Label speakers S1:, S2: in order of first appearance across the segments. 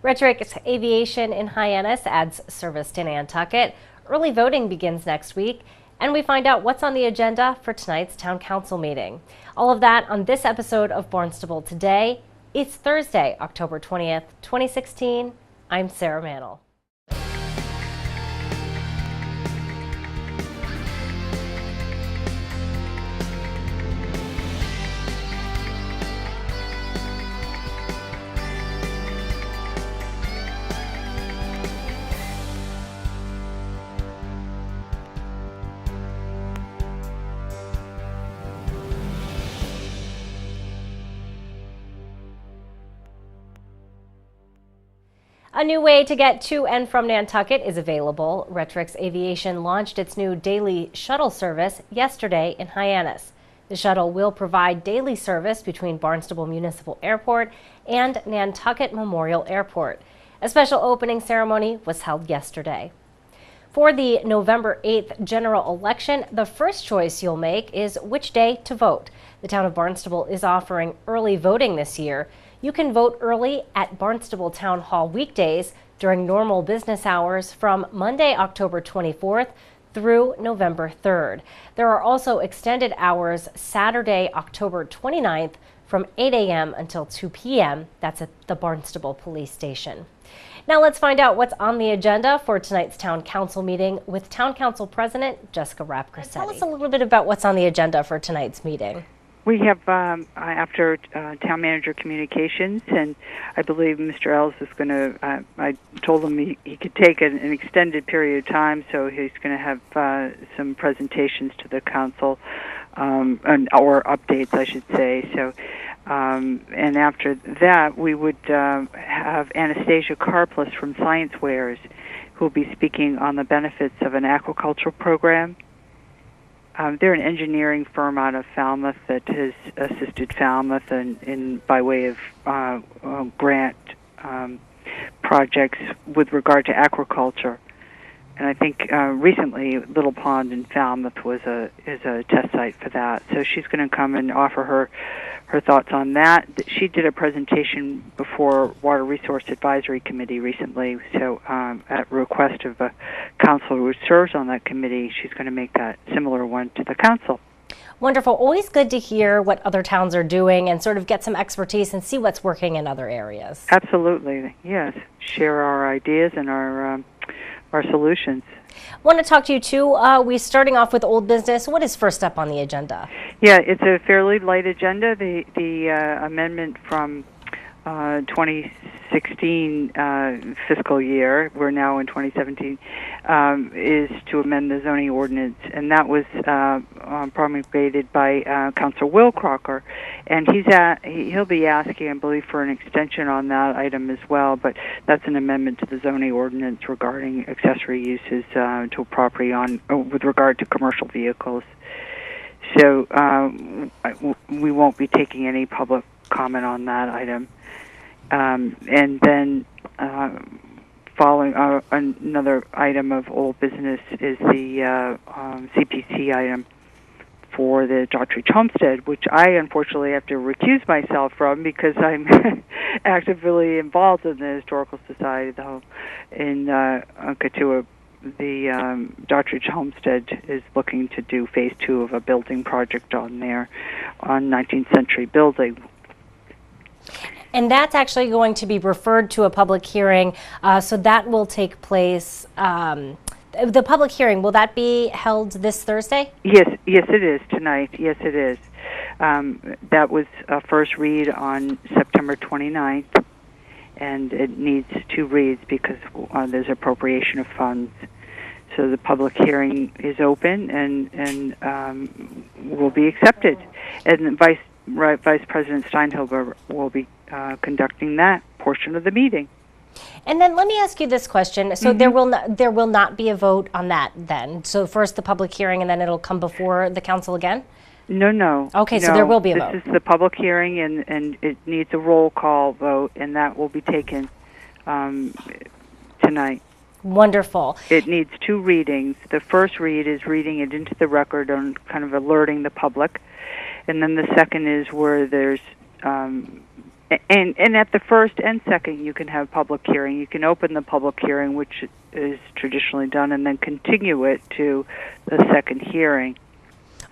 S1: Rhetoric's Aviation in Hyannis adds service to Nantucket. Early voting begins next week, and we find out what's on the agenda for tonight's Town Council meeting. All of that on this episode of Barnstable Today. It's Thursday, October 20th, 2016. I'm Sarah Mantle. A new way to get to and from Nantucket is available. Rhetoric's Aviation launched its new daily shuttle service yesterday in Hyannis. The shuttle will provide daily service between Barnstable Municipal Airport and Nantucket Memorial Airport. A special opening ceremony was held yesterday. For the November 8th general election, the first choice you'll make is which day to vote. The town of Barnstable is offering early voting this year. You can vote early at Barnstable Town Hall weekdays during normal business hours from Monday, October 24th through November 3rd. There are also extended hours Saturday, October 29th from 8 a.m. until 2 p.m. That's at the Barnstable Police Station. Now let's find out what's on the agenda for tonight's Town Council meeting with Town Council President Jessica Rapcressetti. Tell us a little bit about what's on the agenda for tonight's meeting.
S2: We have, after Town Manager Communications, and I believe Mr. Ells is going to, I told him he could take an extended period of time, so he's going to have some presentations to the Council, or updates, I should say. So, and after that, we would have Anastasia Karplus from Science Wares, who will be speaking on the benefits of an aquaculture program. They're an engineering firm out of Falmouth that has assisted Falmouth in by way of grant projects with regard to aquaculture. And I think recently Little Pond in Falmouth is a test site for that. So she's going to come and offer her thoughts on that. She did a presentation before Water Resource Advisory Committee recently. So at request of a council who serves on that committee, she's going to make that similar one to the council.
S1: Wonderful. Always good to hear what other towns are doing and sort of get some expertise and see what's working in other areas.
S2: Absolutely. Yes. Share our ideas and our solutions.
S1: Want to talk to you too. We're starting off with old business. What is first up on the agenda?
S2: Yeah, it's a fairly light agenda. The amendment from 2016 fiscal year, we're now in 2017, is to amend the zoning ordinance, and that was promulgated by Councilor Will Crocker, and he'll be asking, I believe, for an extension on that item as well. But that's an amendment to the zoning ordinance regarding accessory uses to a property with regard to commercial vehicles. So we won't be taking any public comment on that item. And then following another item of old business is the CPC item for the Dottridge Homestead, which I unfortunately have to recuse myself from because I'm actively involved in the Historical Society in Katua. The Dottridge Homestead is looking to do phase 2 of a building project on there, on 19th century building.
S1: And that's actually going to be referred to a public hearing, so that will take place. The public hearing, will that be held this Thursday?
S2: Yes, it is tonight. Yes, it is. That was a first read on September 29th, and it needs 2 reads because there's appropriation of funds. So the public hearing is open and will be accepted. And Vice President Steinhilber will be conducting that portion of the meeting.
S1: And then let me ask you this question. So there will not be a vote on that then. So first the public hearing and then it'll come before the council again?
S2: No.
S1: Okay, so there will be a vote.
S2: This is the public hearing and it needs a roll call vote, and that will be taken tonight.
S1: Wonderful.
S2: It needs 2 readings. The first read is reading it into the record and kind of alerting the public. And then the second is where there's And at the first and second, you can have public hearing. You can open the public hearing, which is traditionally done, and then continue it to the second hearing.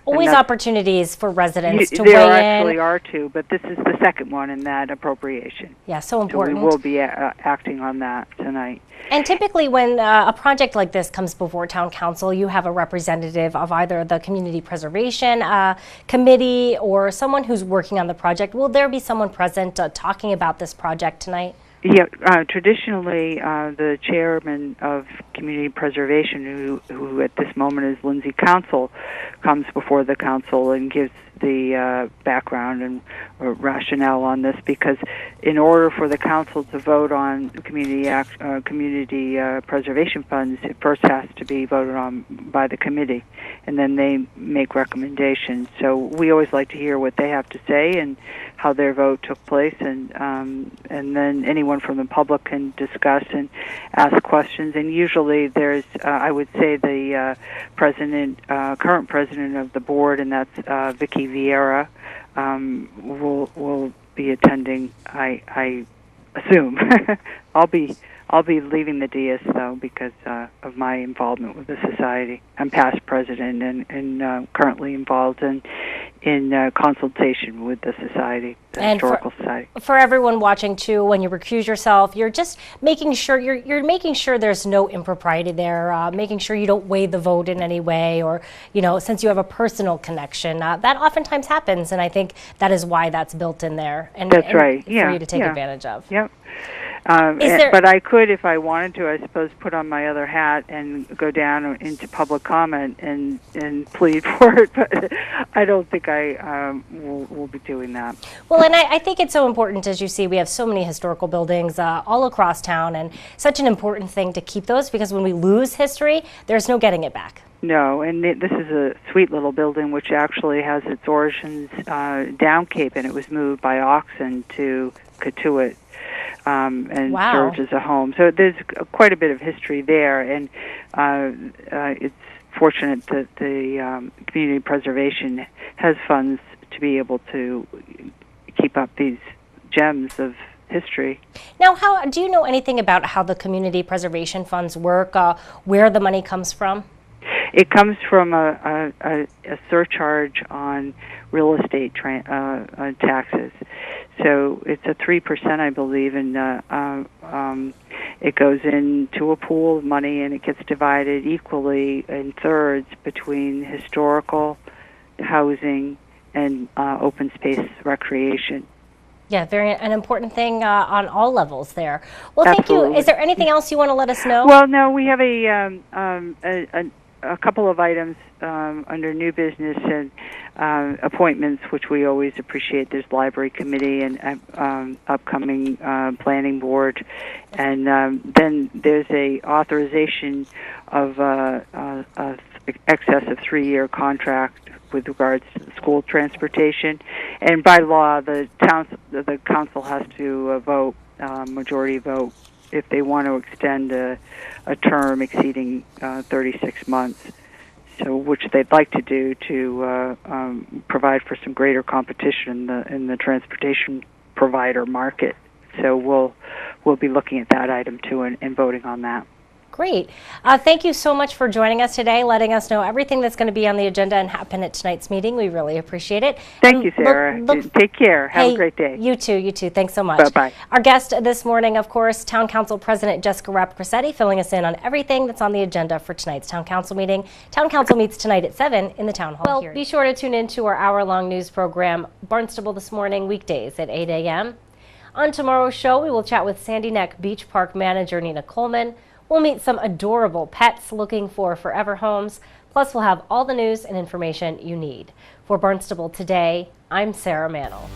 S1: Always opportunities for residents to
S2: there
S1: weigh in.
S2: There actually are two, but this is the second one in that appropriation.
S1: Yeah, so important.
S2: So we will be acting on that tonight.
S1: And typically when a project like this comes before Town Council, you have a representative of either the Community Preservation Committee or someone who's working on the project. Will there be someone present talking about this project tonight?
S2: Yeah, traditionally, the chairman of Community Preservation, who at this moment is Lindsay Council, comes before the council and gives the background and rationale on this, because in order for the council to vote on community preservation funds, it first has to be voted on by the committee, and then they make recommendations. So we always like to hear what they have to say and how their vote took place, and then anyone from the public can discuss and ask questions. And usually there's, I would say, the current president of the board, and that's Vicky Vieira, will be attending. I assume I'll be leaving the DS though because of my involvement with the society. I'm past president and currently involved in consultation with the society, the historical society.
S1: For everyone watching too, when you recuse yourself, you're just making sure you're making sure there's no impropriety there, making sure you don't weigh the vote in any way, or since you have a personal connection, that oftentimes happens, and I think that is why that's built in there. And
S2: that's right.
S1: For you to take advantage of.
S2: Yep. But I could, if I wanted to, I suppose, put on my other hat and go down into public comment and plead for it. But I don't think I will be doing that.
S1: Well, and I think it's so important, as you see, we have so many historical buildings all across town, and such an important thing to keep those, because when we lose history, there's no getting it back.
S2: No, and this is a sweet little building which actually has its origins down Cape, and it was moved by oxen to Cotuit. And served as a home. So there's quite a bit of history there, and it's fortunate that the community preservation has funds to be able to keep up these gems of history.
S1: Now, do you know anything about how the community preservation funds work, where the money comes from?
S2: It comes from a surcharge on real estate taxes. So it's a 3%, I believe, and it goes into a pool of money, and it gets divided equally in thirds between historical, housing, and open space recreation. Yeah,
S1: an important thing on all levels there. Well,
S2: Absolutely.
S1: Thank you. Is there anything else you want to let us know?
S2: Well, no, we have a couple of items under new business and appointments, which we always appreciate. There's library committee and upcoming planning board, and then there's a authorization of excess of 3-year contract with regards to the school transportation. And by law, the council has to vote, majority vote, if they want to extend a term exceeding 36 months. So, which they'd like to do to provide for some greater competition in the transportation provider market. So we'll be looking at that item too and voting on that.
S1: Great. Thank you so much for joining us today, letting us know everything that's going to be on the agenda and happen at tonight's meeting. We really appreciate it.
S2: Thank you, Sarah. Take care. Have a great day.
S1: You too. You too. Thanks so much.
S2: Bye-bye.
S1: Our guest this morning, of course, Town Council President Jessica Rapp-Cressetti, filling us in on everything that's on the agenda for tonight's Town Council meeting. Town Council meets tonight at 7 in the Town Hall hearing. Be sure to tune in to our hour-long news program, Barnstable This Morning, weekdays at 8 a.m. On tomorrow's show, we will chat with Sandy Neck Beach Park manager Nina Coleman. We'll meet some adorable pets looking for forever homes. Plus, we'll have all the news and information you need. For Barnstable Today, I'm Sarah Mantle.